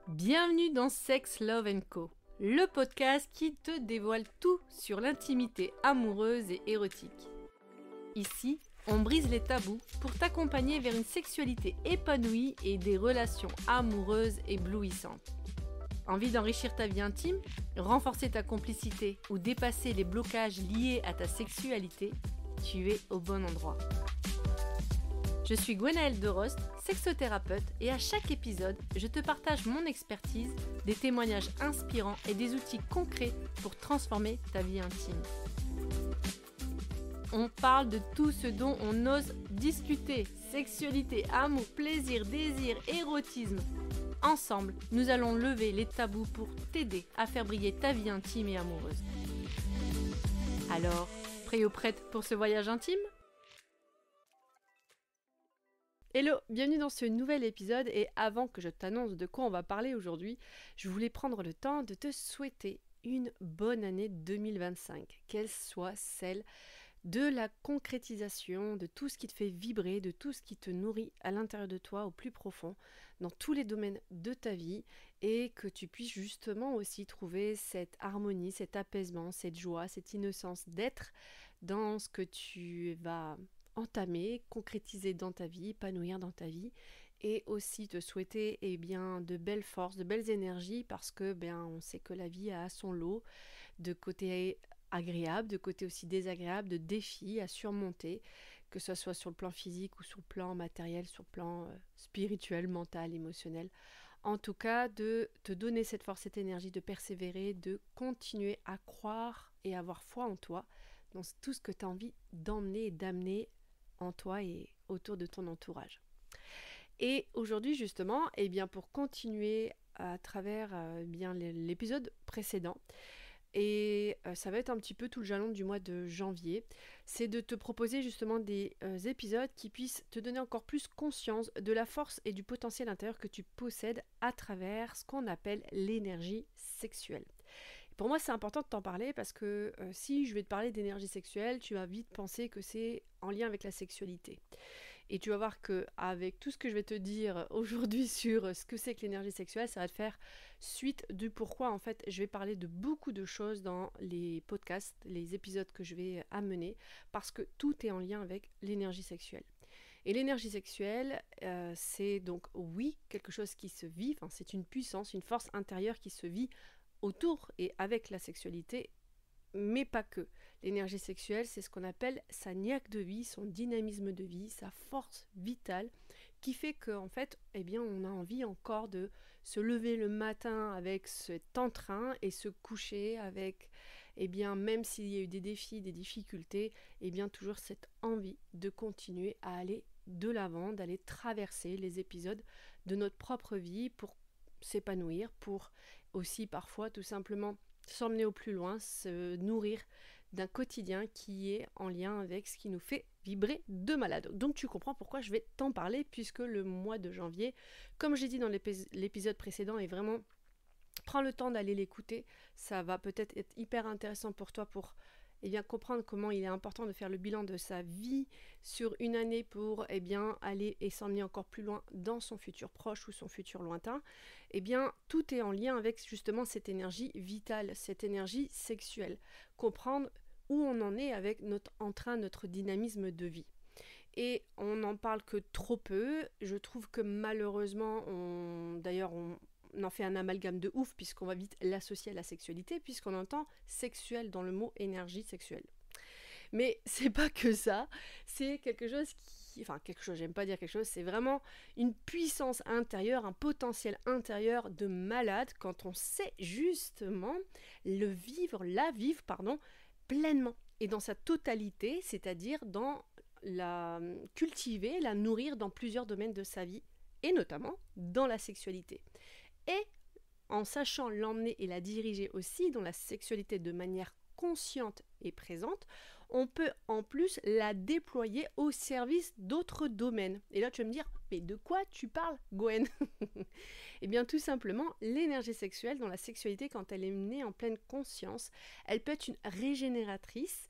Bienvenue dans Sex, Love & Co, le podcast qui te dévoile tout sur l'intimité amoureuse et érotique. Ici, on brise les tabous pour t'accompagner vers une sexualité épanouie et des relations amoureuses éblouissantes. Envie d'enrichir ta vie intime, renforcer ta complicité ou dépasser les blocages liés à ta sexualité? Tu es au bon endroit. Je suis Gwenaëlle Derost, sexothérapeute, et à chaque épisode, je te partage mon expertise, des témoignages inspirants et des outils concrets pour transformer ta vie intime. On parle de tout ce dont on ose discuter: sexualité, amour, plaisir, désir, érotisme. Ensemble, nous allons lever les tabous pour t'aider à faire briller ta vie intime et amoureuse. Alors, prêt ou prête pour ce voyage intime ? Hello, bienvenue dans ce nouvel épisode, et avant que je t'annonce de quoi on va parler aujourd'hui, je voulais prendre le temps de te souhaiter une bonne année 2025, qu'elle soit celle de la concrétisation de tout ce qui te fait vibrer, de tout ce qui te nourrit à l'intérieur de toi, au plus profond, dans tous les domaines de ta vie, et que tu puisses justement aussi trouver cette harmonie, cet apaisement, cette joie, cette innocence d'être dans ce que tu vas entamer, concrétiser dans ta vie, épanouir dans ta vie, et aussi te souhaiter de belles forces, de belles énergies, parce que on sait que la vie a son lot de côtés agréables, de côtés aussi désagréables, de défis à surmonter, que ce soit sur le plan physique ou sur le plan matériel, sur le plan spirituel, mental, émotionnel. En tout cas, de te donner cette force, cette énergie, de persévérer, de continuer à croire et avoir foi en toi, dans tout ce que tu as envie d'emmener et d'amener en toi et autour de ton entourage. Et aujourd'hui justement, pour continuer à travers l'épisode précédent, et ça va être un petit peu tout le jalon du mois de janvier, c'est de te proposer justement des épisodes qui puissent te donner encore plus conscience de la force et du potentiel intérieur que tu possèdes à travers ce qu'on appelle l'énergie sexuelle. Pour moi, c'est important de t'en parler parce que si je vais te parler d'énergie sexuelle, tu vas vite penser que c'est en lien avec la sexualité. Et tu vas voir qu'avec tout ce que je vais te dire aujourd'hui sur ce que c'est que l'énergie sexuelle, ça va te faire suite du pourquoi en fait je vais parler de beaucoup de choses dans les podcasts, les épisodes que je vais amener, parce que tout est en lien avec l'énergie sexuelle. Et l'énergie sexuelle, c'est donc oui quelque chose qui se vit, c'est une puissance, une force intérieure qui se vit autour et avec la sexualité, mais pas que. L'énergie sexuelle, c'est ce qu'on appelle sa niaque de vie, son dynamisme de vie, sa force vitale, qui fait qu'en fait, on a envie encore de se lever le matin avec cet entrain et se coucher avec, même s'il y a eu des défis, des difficultés, toujours cette envie de continuer à aller de l'avant, d'aller traverser les épisodes de notre propre vie pour s'épanouir, pour aussi parfois tout simplement s'emmener au plus loin, se nourrir d'un quotidien qui est en lien avec ce qui nous fait vibrer de malade. Donc tu comprends pourquoi je vais t'en parler, puisque le mois de janvier, comme j'ai dit dans l'épisode précédent, est vraiment... Prends le temps d'aller l'écouter, ça va peut-être être hyper intéressant pour toi pour comprendre comment il est important de faire le bilan de sa vie sur une année pour aller et s'emmener encore plus loin dans son futur proche ou son futur lointain. Tout est en lien avec justement cette énergie vitale, cette énergie sexuelle. Comprendre où on en est avec notre entrain, notre dynamisme de vie. Et on n'en parle que trop peu. Je trouve que malheureusement, on en fait un amalgame de ouf, puisqu'on va vite l'associer à la sexualité, puisqu'on entend sexuel dans le mot énergie sexuelle. Mais c'est pas que ça, c'est quelque chose j'aime pas dire quelque chose, c'est vraiment une puissance intérieure, un potentiel intérieur de malade quand on sait justement la vivre pleinement et dans sa totalité, c'est-à-dire dans la cultiver, la nourrir dans plusieurs domaines de sa vie, et notamment dans la sexualité. Et en sachant l'emmener et la diriger aussi dans la sexualité de manière consciente et présente, on peut en plus la déployer au service d'autres domaines. Et là tu vas me dire, mais de quoi tu parles, Gwen? Tout simplement, l'énergie sexuelle dans la sexualité, quand elle est menée en pleine conscience, elle peut être une régénératrice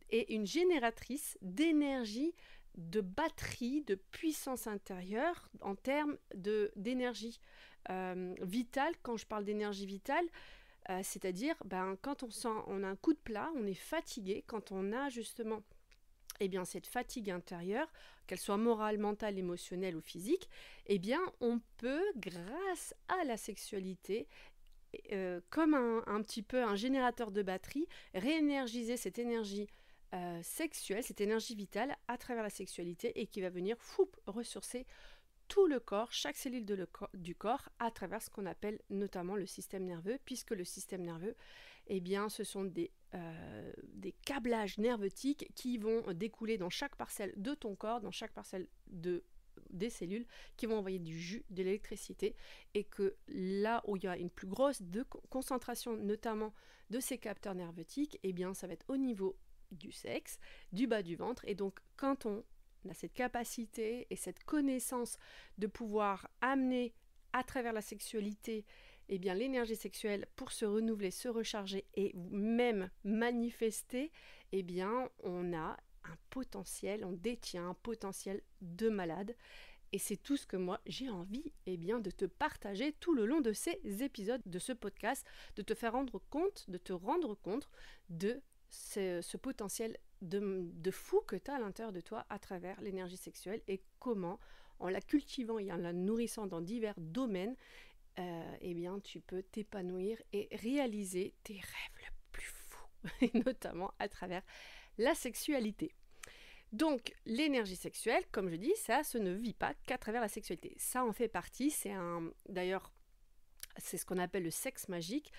et une génératrice d'énergie de batterie, de puissance intérieure en termes d'énergie vitale. Quand je parle d'énergie vitale, c'est-à-dire quand on a un coup de plat, on est fatigué, quand on a justement cette fatigue intérieure, qu'elle soit morale, mentale, émotionnelle ou physique, on peut, grâce à la sexualité, comme un petit peu un générateur de batterie, réénergiser cette énergie sexuelle, cette énergie vitale à travers la sexualité, et qui va venir ressourcer tout le corps, chaque cellule du corps, à travers ce qu'on appelle notamment le système nerveux, puisque le système nerveux, ce sont des câblages nerveutiques qui vont découler dans chaque parcelle de ton corps, dans chaque parcelle des cellules, qui vont envoyer du jus, de l'électricité, et que là où il y a une plus grosse concentration notamment de ces capteurs nerveutiques, ça va être au niveau du sexe, du bas du ventre. Et donc quand on a cette capacité et cette connaissance de pouvoir amener à travers la sexualité l'énergie sexuelle pour se renouveler, se recharger et même manifester, on a un potentiel, on détient un potentiel de malade. Et c'est tout ce que moi j'ai envie de te partager tout le long de ces épisodes de ce podcast, de te faire rendre compte, de te rendre compte de ce potentiel de fou que tu as à l'intérieur de toi à travers l'énergie sexuelle, et comment, en la cultivant et en la nourrissant dans divers domaines, tu peux t'épanouir et réaliser tes rêves les plus fous, et notamment à travers la sexualité. Donc, l'énergie sexuelle, comme je dis, ça ne vit pas qu'à travers la sexualité. Ça en fait partie, d'ailleurs, c'est ce qu'on appelle le sexe magique.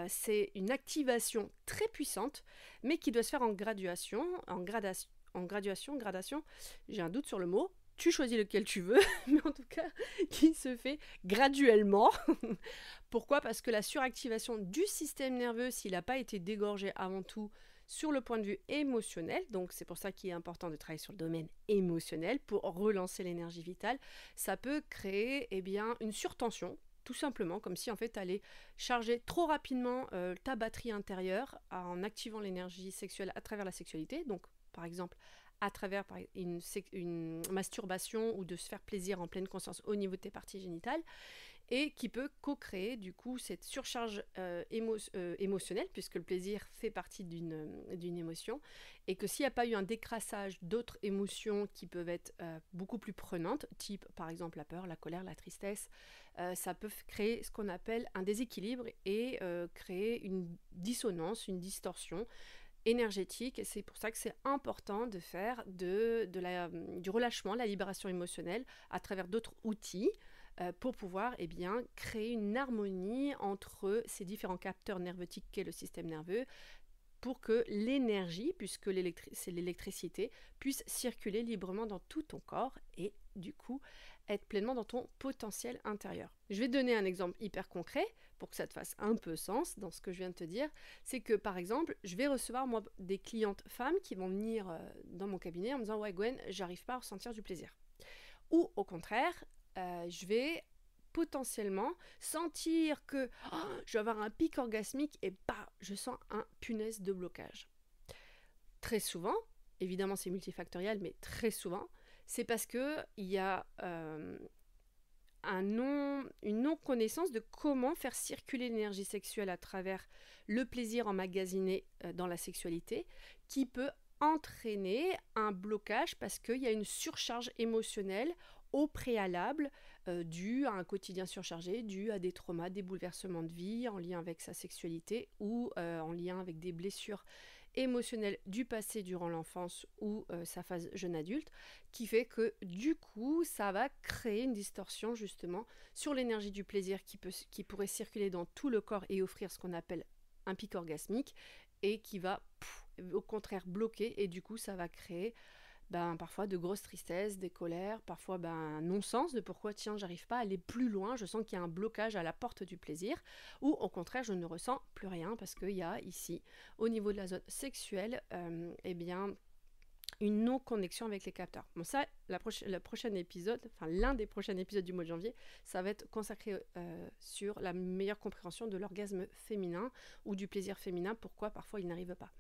C'est une activation très puissante, mais qui doit se faire en gradation, j'ai un doute sur le mot, tu choisis lequel tu veux, mais en tout cas, qui se fait graduellement. Pourquoi ? Parce que la suractivation du système nerveux, s'il n'a pas été dégorgé avant tout sur le point de vue émotionnel, donc c'est pour ça qu'il est important de travailler sur le domaine émotionnel pour relancer l'énergie vitale, ça peut créer une surtension, tout simplement, comme si en fait tu allais charger trop rapidement ta batterie intérieure en activant l'énergie sexuelle à travers la sexualité. Donc par exemple à travers une masturbation, ou de se faire plaisir en pleine conscience au niveau de tes parties génitales, et qui peut co-créer du coup cette surcharge émotionnelle, puisque le plaisir fait partie d'une émotion, et que s'il n'y a pas eu un décrassage d'autres émotions qui peuvent être beaucoup plus prenantes, type par exemple la peur, la colère, la tristesse, ça peut créer ce qu'on appelle un déséquilibre et créer une dissonance, une distorsion énergétique. Et c'est pour ça que c'est important de faire du relâchement, la libération émotionnelle à travers d'autres outils, pour pouvoir créer une harmonie entre ces différents capteurs nerveutiques qu'est le système nerveux, pour que l'énergie, puisque c'est l'électricité, puisse circuler librement dans tout ton corps et du coup être pleinement dans ton potentiel intérieur. Je vais donner un exemple hyper concret pour que ça te fasse un peu sens dans ce que je viens de te dire. C'est que par exemple, je vais recevoir moi des clientes femmes qui vont venir dans mon cabinet en me disant « Ouais Gwen, j'arrive pas à ressentir du plaisir ». Ou au contraire, je vais potentiellement sentir que je vais avoir un pic orgasmique et je sens un punaise de blocage. Très souvent, évidemment c'est multifactoriel, mais très souvent, c'est parce qu'il y a une non-connaissance de comment faire circuler l'énergie sexuelle à travers le plaisir emmagasiné dans la sexualité, qui peut entraîner un blocage parce qu'il y a une surcharge émotionnelle au préalable, dû à un quotidien surchargé, dû à des traumas, des bouleversements de vie en lien avec sa sexualité, ou en lien avec des blessures émotionnelles du passé durant l'enfance ou sa phase jeune adulte, qui fait que du coup ça va créer une distorsion justement sur l'énergie du plaisir qui pourrait circuler dans tout le corps et offrir ce qu'on appelle un pic orgasmique, et qui va au contraire bloquer, et du coup ça va créer parfois de grosses tristesses, des colères, parfois un non-sens de pourquoi j'arrive pas à aller plus loin, je sens qu'il y a un blocage à la porte du plaisir, ou au contraire je ne ressens plus rien parce qu'il y a ici au niveau de la zone sexuelle une non-connexion avec les capteurs. Bon, ça, le prochain épisode, enfin l'un des prochains épisodes du mois de janvier, ça va être consacré sur la meilleure compréhension de l'orgasme féminin ou du plaisir féminin, pourquoi parfois il n'arrive pas.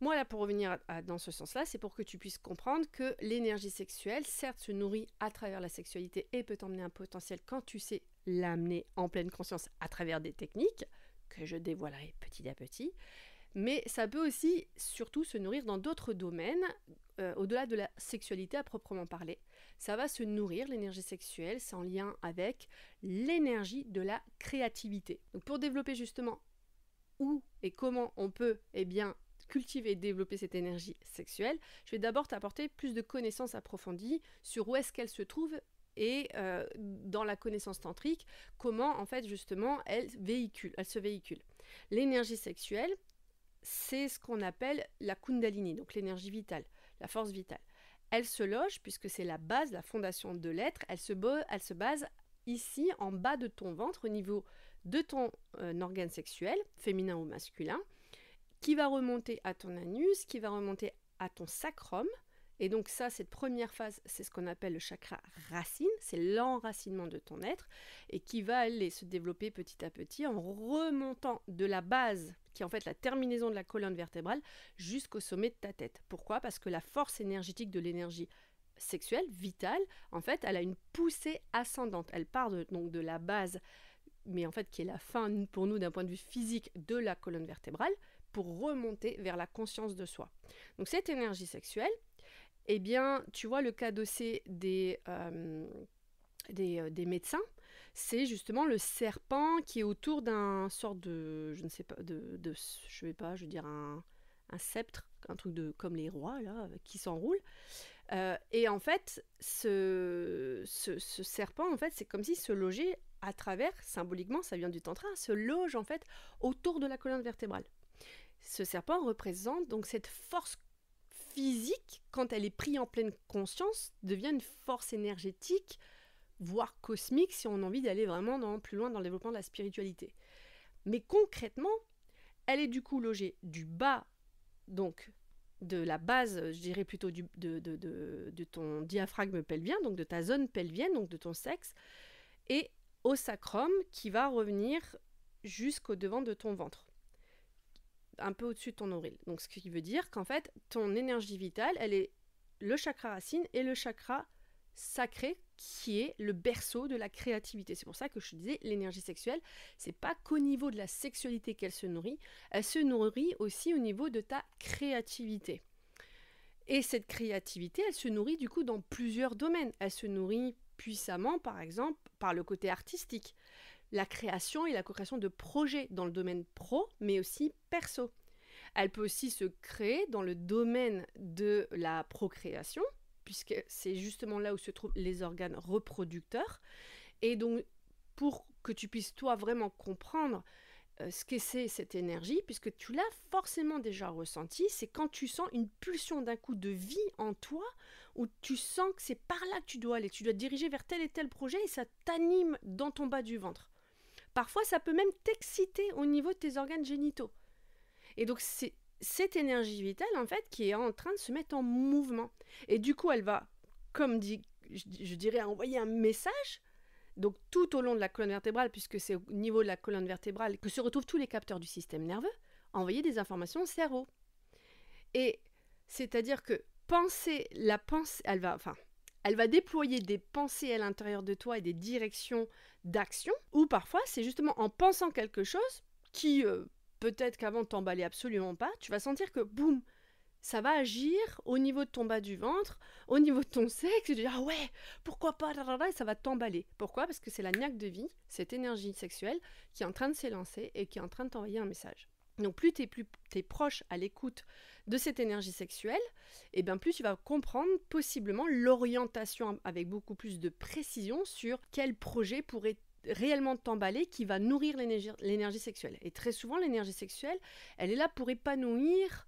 Moi, là, pour revenir dans ce sens-là, c'est pour que tu puisses comprendre que l'énergie sexuelle, certes, se nourrit à travers la sexualité et peut t'emmener un potentiel quand tu sais l'amener en pleine conscience à travers des techniques que je dévoilerai petit à petit. Mais ça peut aussi, surtout, se nourrir dans d'autres domaines, au-delà de la sexualité à proprement parler. Ça va se nourrir, l'énergie sexuelle, c'est en lien avec l'énergie de la créativité. Donc pour développer justement où et comment on peut, cultiver et développer cette énergie sexuelle, je vais d'abord t'apporter plus de connaissances approfondies sur où est-ce qu'elle se trouve et dans la connaissance tantrique, comment en fait justement elle se véhicule. L'énergie sexuelle, c'est ce qu'on appelle la Kundalini, donc l'énergie vitale, la force vitale. Elle se loge, puisque c'est la base, la fondation de l'être, elle se base ici, en bas de ton ventre, au niveau de ton organe sexuel, féminin ou masculin, qui va remonter à ton anus, qui va remonter à ton sacrum. Et donc ça, cette première phase, c'est ce qu'on appelle le chakra racine, c'est l'enracinement de ton être, et qui va aller se développer petit à petit en remontant de la base, qui est en fait la terminaison de la colonne vertébrale, jusqu'au sommet de ta tête. Pourquoi ? Parce que la force énergétique de l'énergie sexuelle, vitale, en fait, elle a une poussée ascendante. Elle part donc de la base, mais en fait qui est la fin pour nous d'un point de vue physique de la colonne vertébrale, pour remonter vers la conscience de soi. Donc cette énergie sexuelle, eh bien, tu vois, le cas d'OC des médecins, c'est justement le serpent qui est autour d'un sorte de, je ne sais pas, je vais dire un sceptre, un truc comme les rois, là, qui s'enroule. Et en fait, ce serpent, en fait, c'est comme s'il se logeait à travers, symboliquement, ça vient du tantra, se loge en fait autour de la colonne vertébrale. Ce serpent représente donc cette force physique, quand elle est prise en pleine conscience, devient une force énergétique, voire cosmique, si on a envie d'aller vraiment plus loin dans le développement de la spiritualité. Mais concrètement, elle est du coup logée du bas, donc de la base, je dirais plutôt de ton diaphragme pelvien, donc de ta zone pelvienne, donc de ton sexe, et au sacrum qui va revenir jusqu'au devant de ton ventre, un peu au-dessus de ton nombril. Donc ce qui veut dire qu'en fait, ton énergie vitale, elle est le chakra racine et le chakra sacré qui est le berceau de la créativité. C'est pour ça que je disais, l'énergie sexuelle, c'est pas qu'au niveau de la sexualité qu'elle se nourrit, elle se nourrit aussi au niveau de ta créativité. Et cette créativité, elle se nourrit du coup dans plusieurs domaines. Elle se nourrit puissamment, par exemple, par le côté artistique. La création et la co-création de projets dans le domaine pro, mais aussi perso. Elle peut aussi se créer dans le domaine de la procréation, puisque c'est justement là où se trouvent les organes reproducteurs. Et donc, pour que tu puisses toi vraiment comprendre ce que c'est cette énergie, puisque tu l'as forcément déjà ressenti, c'est quand tu sens une pulsion d'un coup de vie en toi, où tu sens que c'est par là que tu dois aller, tu dois te diriger vers tel et tel projet, et ça t'anime dans ton bas du ventre. Parfois, ça peut même t'exciter au niveau de tes organes génitaux. Et donc, c'est cette énergie vitale, en fait, qui est en train de se mettre en mouvement. Et du coup, elle va, comme dit, je dirais, envoyer un message, donc tout au long de la colonne vertébrale, puisque c'est au niveau de la colonne vertébrale que se retrouvent tous les capteurs du système nerveux, envoyer des informations au cerveau. Et c'est-à-dire que elle va déployer des pensées à l'intérieur de toi et des directions d'action, ou parfois c'est justement en pensant quelque chose qui peut-être qu'avant t'emballait absolument pas, tu vas sentir que boum, ça va agir au niveau de ton bas du ventre, au niveau de ton sexe, tu vas dire ah ouais, pourquoi pas, et ça va t'emballer. Pourquoi ? Parce que c'est la niaque de vie, cette énergie sexuelle qui est en train de s'élancer et qui est en train de t'envoyer un message. Donc plus t'es proche à l'écoute de cette énergie sexuelle, et bien plus tu vas comprendre possiblement l'orientation avec beaucoup plus de précision sur quel projet pourrait réellement t'emballer qui va nourrir l'énergie sexuelle. Et très souvent l'énergie sexuelle, elle est là pour épanouir,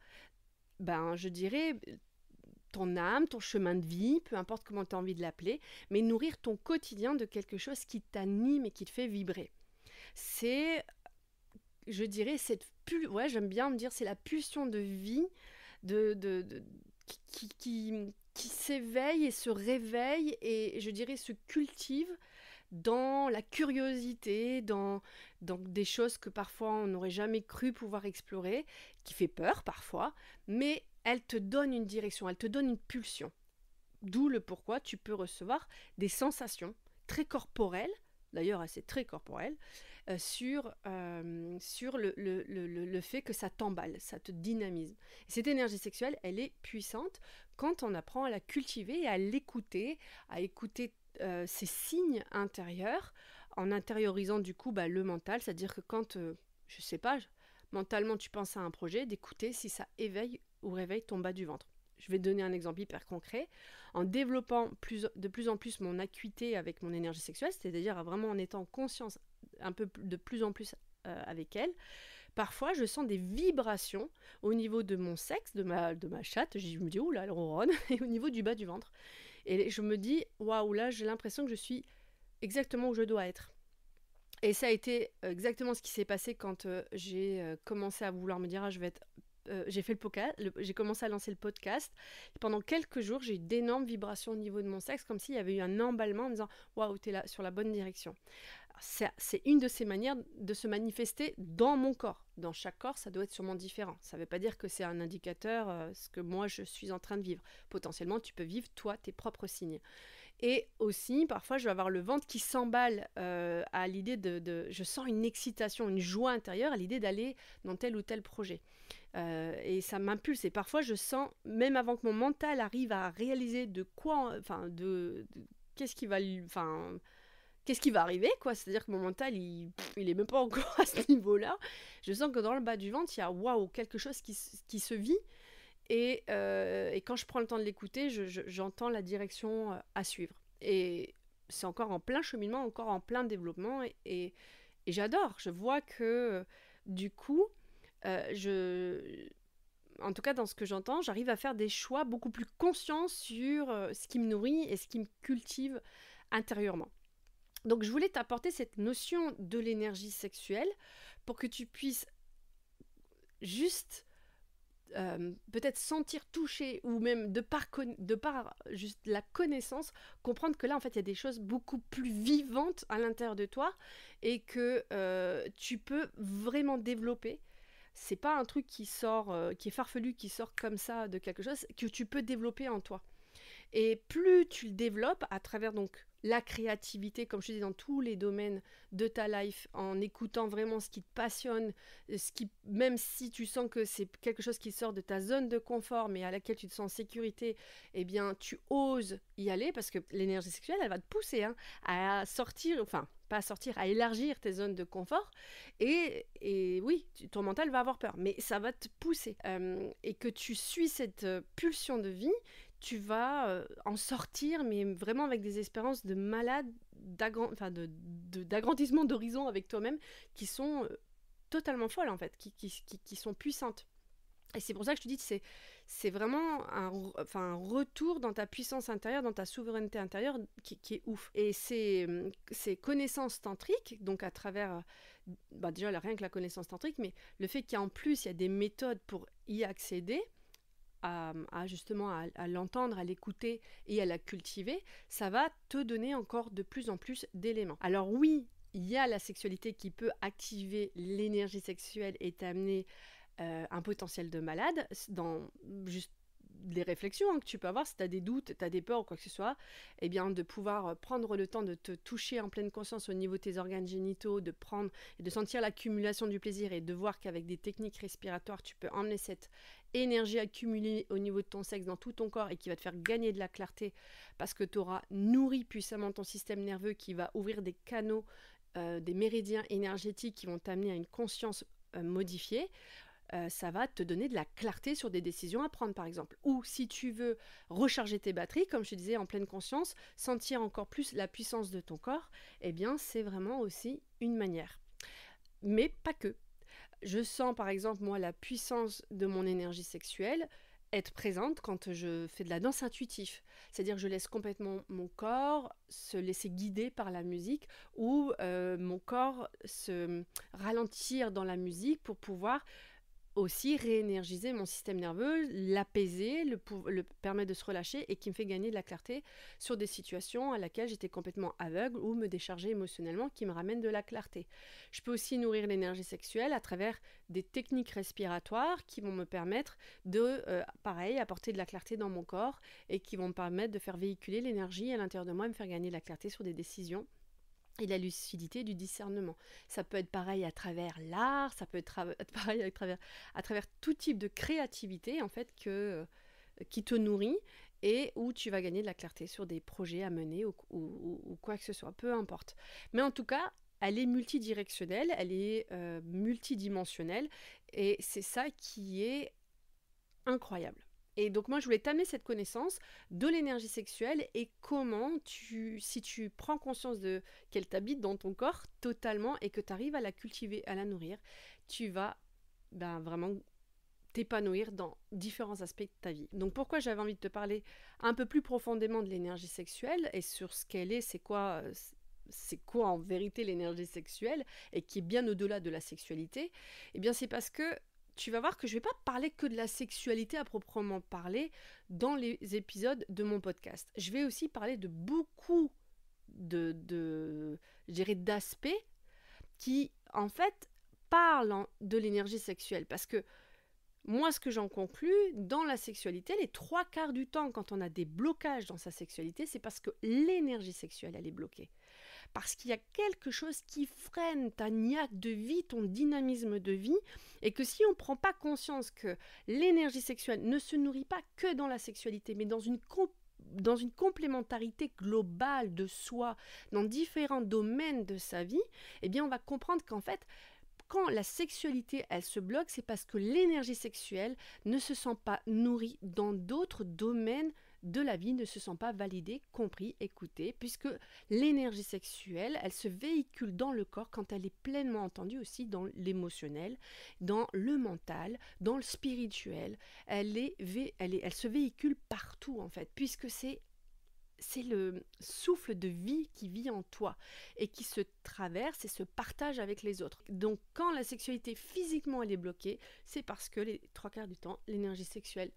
je dirais, ton âme, ton chemin de vie, peu importe comment tu as envie de l'appeler, mais nourrir ton quotidien de quelque chose qui t'anime et qui te fait vibrer. C'est, je dirais, j'aime bien me dire, c'est la pulsion de vie qui s'éveille et se réveille et, je dirais, se cultive dans la curiosité, dans des choses que parfois on n'aurait jamais cru pouvoir explorer, qui fait peur parfois, mais elle te donne une direction, elle te donne une pulsion. D'où le pourquoi tu peux recevoir des sensations très corporelles, d'ailleurs c'est très corporel, sur le fait que ça t'emballe, ça te dynamise. Et cette énergie sexuelle, elle est puissante quand on apprend à la cultiver et à écouter ces signes intérieurs, en intériorisant du coup le mental, c'est-à-dire que quand, je sais pas, mentalement tu penses à un projet, d'écouter si ça éveille ou réveille ton bas du ventre. Je vais te donner un exemple hyper concret. En développant de plus en plus mon acuité avec mon énergie sexuelle, c'est-à-dire vraiment en étant conscience un peu de plus en plus avec elle, parfois je sens des vibrations au niveau de mon sexe, de ma chatte, je me dis oula, elle ronronne, et au niveau du bas du ventre. Et je me dis waouh, là j'ai l'impression que je suis exactement où je dois être. Et ça a été exactement ce qui s'est passé quand j'ai commencé à vouloir me dire je vais être j'ai fait le podcast, j'ai commencé à lancer le podcast. Et pendant quelques jours, j'ai eu d'énormes vibrations au niveau de mon sexe, comme s'il y avait eu un emballement en me disant waouh, t'es là sur la bonne direction. C'est une de ces manières de se manifester dans mon corps. Dans chaque corps, ça doit être sûrement différent. Ça ne veut pas dire que c'est un indicateur, ce que moi je suis en train de vivre. Potentiellement, tu peux vivre toi tes propres signes. Et aussi, parfois, je vais avoir le ventre qui s'emballe à l'idée je sens une excitation, une joie intérieure à l'idée d'aller dans tel ou tel projet. Et ça m'impulse. Et parfois, je sens, même avant que mon mental arrive à réaliser de quoi, enfin, qu'est-ce qui va, enfin, qu'est-ce qui va arriver, quoi. C'est-à-dire que mon mental, il est même pas encore à ce niveau-là. Je sens que dans le bas du ventre, il y a waouh, quelque chose qui se vit. Et quand je prends le temps de l'écouter, j'entends la direction à suivre. Et c'est encore en plein cheminement, encore en plein développement. Et j'adore. Je vois que, du coup, en tout cas dans ce que j'entends, j'arrive à faire des choix beaucoup plus conscients sur ce qui me nourrit et ce qui me cultive intérieurement. Donc je voulais t'apporter cette notion de l'énergie sexuelle pour que tu puisses juste peut-être sentir, toucher, ou même de par juste la connaissance, comprendre que là en fait il y a des choses beaucoup plus vivantes à l'intérieur de toi et que tu peux vraiment développer. C'est pas un truc qui sort, qui est farfelu, qui sort comme ça de quelque chose, que tu peux développer en toi. Et plus tu le développes à travers donc la créativité, comme je te dis, dans tous les domaines de ta life, en écoutant vraiment ce qui te passionne, même si tu sens que c'est quelque chose qui sort de ta zone de confort, mais à laquelle tu te sens en sécurité, eh bien, tu oses y aller, parce que l'énergie sexuelle, elle va te pousser à sortir, enfin, pas à sortir, à élargir tes zones de confort. Et oui, ton mental va avoir peur, mais ça va te pousser. Et que tu suis cette pulsion de vie, tu vas en sortir, mais vraiment avec des expériences de malade, d'agrandissement d'horizon avec toi-même, qui sont totalement folles en fait, qui sont puissantes. Et c'est pour ça que je te dis que c'est vraiment un retour dans ta puissance intérieure, dans ta souveraineté intérieure qui est ouf. Et ces connaissances tantriques, donc à travers, déjà rien que la connaissance tantrique, mais le fait qu'en plus il y a des méthodes pour y accéder, justement à l'entendre, à l'écouter et à la cultiver, ça va te donner encore de plus en plus d'éléments. Alors oui, il y a la sexualité qui peut activer l'énergie sexuelle et t'amener un potentiel de malade dans juste les réflexions que tu peux avoir si tu as des doutes, tu as des peurs ou quoi que ce soit, eh bien de pouvoir prendre le temps de te toucher en pleine conscience au niveau de tes organes génitaux, de prendre et de sentir l'accumulation du plaisir et de voir qu'avec des techniques respiratoires, tu peux emmener cette énergie accumulée au niveau de ton sexe dans tout ton corps et qui va te faire gagner de la clarté parce que tu auras nourri puissamment ton système nerveux qui va ouvrir des canaux, des méridiens énergétiques qui vont t'amener à une conscience modifiée. Ça va te donner de la clarté sur des décisions à prendre par exemple. Ou si tu veux recharger tes batteries, comme je te disais en pleine conscience, sentir encore plus la puissance de ton corps, eh bien c'est vraiment aussi une manière. Mais pas que. Je sens par exemple moi la puissance de mon énergie sexuelle être présente quand je fais de la danse intuitive. C'est-à-dire que je laisse complètement mon corps se laisser guider par la musique ou mon corps se ralentir dans la musique pour pouvoir aussi réénergiser mon système nerveux, l'apaiser, le permettre de se relâcher et qui me fait gagner de la clarté sur des situations à laquelle j'étais complètement aveugle ou me décharger émotionnellement qui me ramènent de la clarté. Je peux aussi nourrir l'énergie sexuelle à travers des techniques respiratoires qui vont me permettre de, pareil, apporter de la clarté dans mon corps et qui vont me permettre de faire véhiculer l'énergie à l'intérieur de moi et me faire gagner de la clarté sur des décisions et la lucidité du discernement. Ça peut être pareil à travers l'art, ça peut être pareil à travers tout type de créativité en fait qui te nourrit et où tu vas gagner de la clarté sur des projets à mener ou quoi que ce soit, peu importe. Mais en tout cas, elle est multidirectionnelle, elle est multidimensionnelle et c'est ça qui est incroyable. Et donc moi je voulais t'amener cette connaissance de l'énergie sexuelle et comment si tu prends conscience de qu'elle t'habite dans ton corps totalement et que tu arrives à la cultiver, à la nourrir, tu vas vraiment t'épanouir dans différents aspects de ta vie. Donc pourquoi j'avais envie de te parler un peu plus profondément de l'énergie sexuelle et sur ce qu'elle est, c'est quoi en vérité l'énergie sexuelle et qui est bien au-delà de la sexualité, eh bien c'est parce que tu vas voir que je ne vais pas parler que de la sexualité à proprement parler dans les épisodes de mon podcast. Je vais aussi parler de beaucoup d'aspects qui, en fait, parlent de l'énergie sexuelle. Parce que moi, ce que j'en conclus, dans la sexualité, les 3/4 du temps, quand on a des blocages dans sa sexualité, c'est parce que l'énergie sexuelle, elle est bloquée. Parce qu'il y a quelque chose qui freine ta niaque de vie, ton dynamisme de vie, et que si on ne prend pas conscience que l'énergie sexuelle ne se nourrit pas que dans la sexualité, mais dans une complémentarité globale de soi, dans différents domaines de sa vie, eh bien on va comprendre qu'en fait, quand la sexualité, elle se bloque, c'est parce que l'énergie sexuelle ne se sent pas nourrie dans d'autres domaines de la vie, ne se sent pas validée, compris, écoutée, puisque l'énergie sexuelle, elle se véhicule dans le corps quand elle est pleinement entendue aussi dans l'émotionnel, dans le mental, dans le spirituel. Elle se véhicule partout en fait, puisque c'est le souffle de vie qui vit en toi et qui se traverse et se partage avec les autres. Donc quand la sexualité physiquement elle est bloquée, c'est parce que les 3/4 du temps, l'énergie sexuelle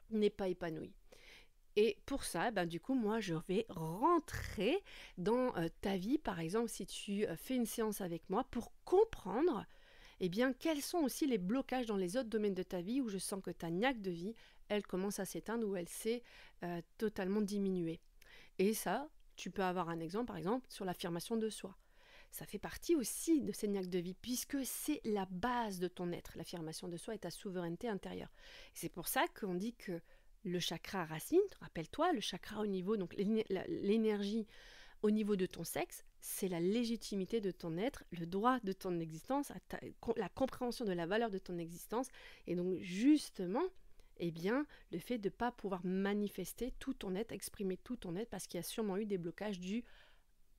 n'est pas épanouie. Et pour ça, du coup, moi, je vais rentrer dans ta vie, par exemple, si tu fais une séance avec moi, pour comprendre, eh bien, quels sont aussi les blocages dans les autres domaines de ta vie où je sens que ta niaque de vie, elle commence à s'éteindre ou elle s'est totalement diminuée. Et ça, tu peux avoir un exemple, par exemple, sur l'affirmation de soi. Ça fait partie aussi de ces niaques de vie, puisque c'est la base de ton être. L'affirmation de soi est ta souveraineté intérieure. C'est pour ça qu'on dit que le chakra racine, rappelle-toi, le chakra au niveau, donc l'énergie au niveau de ton sexe, c'est la légitimité de ton être, le droit de ton existence, la compréhension de la valeur de ton existence. Et donc justement, eh bien, le fait de ne pas pouvoir manifester tout ton être, exprimer tout ton être, parce qu'il y a sûrement eu des blocages dus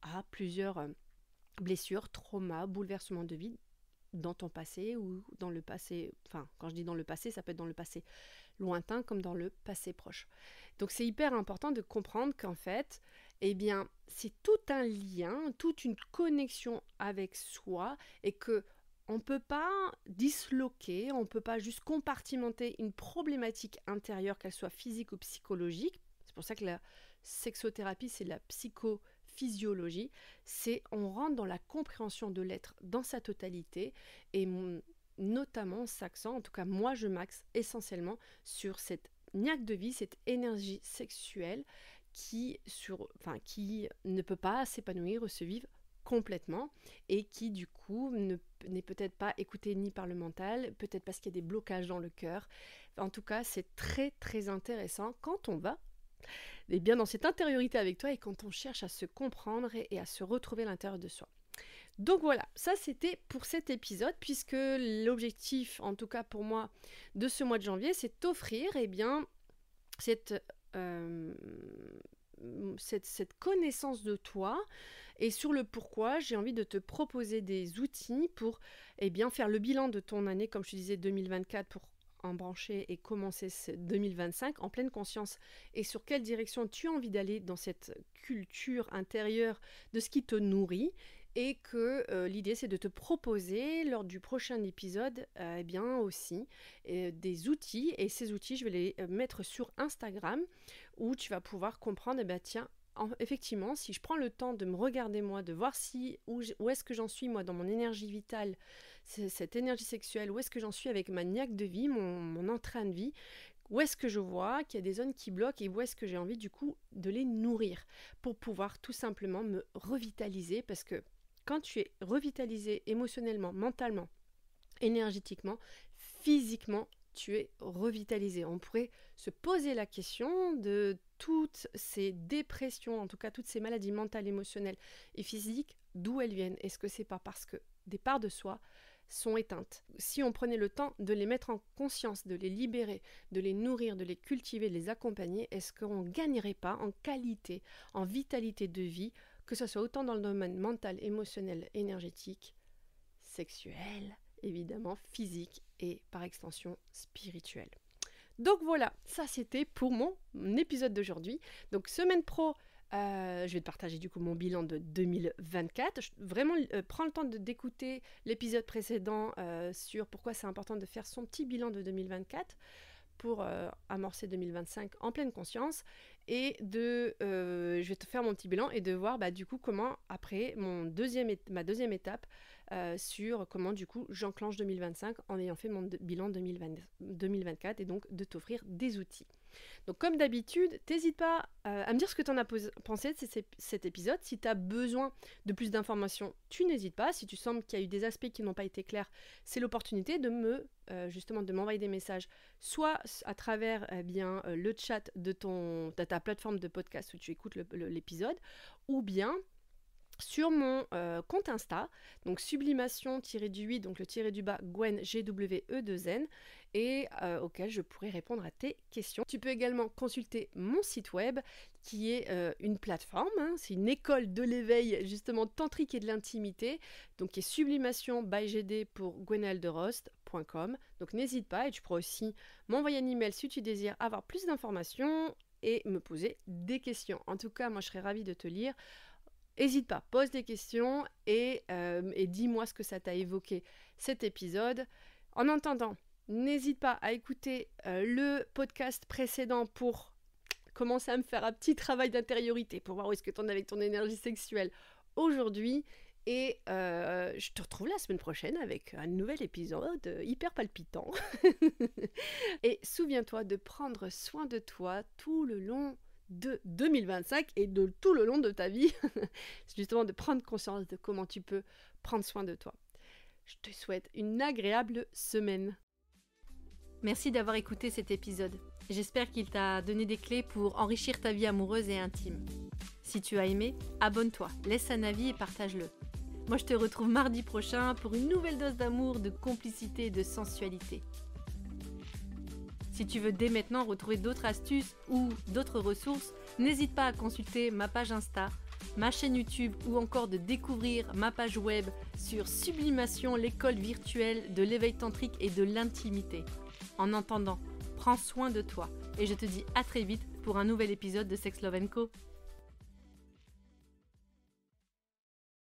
à plusieurs blessures, traumas, bouleversements de vie dans ton passé ou dans le passé, enfin quand je dis dans le passé, ça peut être dans le passé lointain comme dans le passé proche. Donc c'est hyper important de comprendre qu'en fait, eh bien, c'est tout un lien, toute une connexion avec soi et que on ne peut pas disloquer, on ne peut pas juste compartimenter une problématique intérieure, qu'elle soit physique ou psychologique. C'est pour ça que la sexothérapie, c'est de la psychophysiologie. C'est on rentre dans la compréhension de l'être dans sa totalité et notamment s'accent, en tout cas moi je m'axe essentiellement sur cette niaque de vie, cette énergie sexuelle qui ne peut pas s'épanouir ou se vivre complètement et qui du coup n'est peut-être pas écoutée ni par le mental, peut-être parce qu'il y a des blocages dans le cœur. En tout cas, c'est très très intéressant quand on va bien dans cette intériorité avec toi et quand on cherche à se comprendre et à se retrouver à l'intérieur de soi. Donc voilà, ça c'était pour cet épisode, puisque l'objectif, en tout cas pour moi, de ce mois de janvier, c'est t'offrir cette connaissance de toi et sur le pourquoi j'ai envie de te proposer des outils pour faire le bilan de ton année, comme je te disais 2024, pour embrancher et commencer 2025 en pleine conscience et sur quelle direction tu as envie d'aller dans cette culture intérieure de ce qui te nourrit et que l'idée c'est de te proposer lors du prochain épisode eh bien aussi des outils, et ces outils je vais les mettre sur Instagram où tu vas pouvoir comprendre, eh bien, tiens, effectivement, si je prends le temps de me regarder moi, de voir où est-ce que j'en suis moi dans mon énergie vitale, cette énergie sexuelle, où est-ce que j'en suis avec ma niaque de vie, mon entrain de vie, où est-ce que je vois qu'il y a des zones qui bloquent et où est-ce que j'ai envie du coup de les nourrir pour pouvoir tout simplement me revitaliser, parce que quand tu es revitalisé émotionnellement, mentalement, énergétiquement, physiquement, tu es revitalisé. On pourrait se poser la question de toutes ces dépressions, en tout cas toutes ces maladies mentales, émotionnelles et physiques, d'où elles viennent. Est-ce que c'est pas parce que des parts de soi sont éteintes? Si on prenait le temps de les mettre en conscience, de les libérer, de les nourrir, de les cultiver, de les accompagner, est-ce qu'on ne gagnerait pas en qualité, en vitalité de vie, que ce soit autant dans le domaine mental, émotionnel, énergétique, sexuel, évidemment physique et par extension spirituel. Donc voilà, ça c'était pour mon épisode d'aujourd'hui. Donc semaine pro, je vais te partager du coup mon bilan de 2024. Vraiment, prends le temps d'écouter l'épisode précédent sur pourquoi c'est important de faire son petit bilan de 2024 pour amorcer 2025 en pleine conscience, et je vais te faire mon petit bilan et de voir du coup comment après ma deuxième étape sur comment du coup j'enclenche 2025 en ayant fait mon bilan 2024, et donc de t'offrir des outils. Donc comme d'habitude, n'hésite pas à me dire ce que tu en as pensé de cet épisode. Si tu as besoin de plus d'informations, tu n'hésites pas. Si tu sens qu'il y a eu des aspects qui n'ont pas été clairs, c'est l'opportunité de m'envoyer des messages, soit à travers le chat de ta plateforme de podcast où tu écoutes l'épisode, ou bien sur mon compte Insta, donc sublimation-du-8, donc le tiré du bas Gwen GWE2N, et auquel je pourrai répondre à tes questions. Tu peux également consulter mon site web qui est une plateforme, c'est une école de l'éveil justement tantrique et de l'intimité, donc qui est sublimation by GD pour gwenalderost.com. Donc n'hésite pas, et tu pourras aussi m'envoyer un email si tu désires avoir plus d'informations et me poser des questions. En tout cas, moi je serais ravie de te lire. N'hésite pas, pose des questions et dis-moi ce que ça t'a évoqué cet épisode. En attendant, n'hésite pas à écouter le podcast précédent pour commencer à me faire un petit travail d'intériorité pour voir où est-ce que tu en es avec ton énergie sexuelle aujourd'hui. Et je te retrouve la semaine prochaine avec un nouvel épisode hyper palpitant. Et souviens-toi de prendre soin de toi tout le long de 2025 et de tout le long de ta vie. C'est justement de prendre conscience de comment tu peux prendre soin de toi. Je te souhaite une agréable semaine. Merci d'avoir écouté cet épisode. J'espère qu'il t'a donné des clés pour enrichir ta vie amoureuse et intime. Si tu as aimé, abonne-toi, laisse un avis et partage-le. Moi, je te retrouve mardi prochain pour une nouvelle dose d'amour, de complicité et de sensualité. Si tu veux dès maintenant retrouver d'autres astuces ou d'autres ressources, n'hésite pas à consulter ma page Insta, ma chaîne YouTube ou encore de découvrir ma page web sur Sublimation, l'école virtuelle de l'éveil tantrique et de l'intimité. En attendant, prends soin de toi et je te dis à très vite pour un nouvel épisode de Sex Love & Co.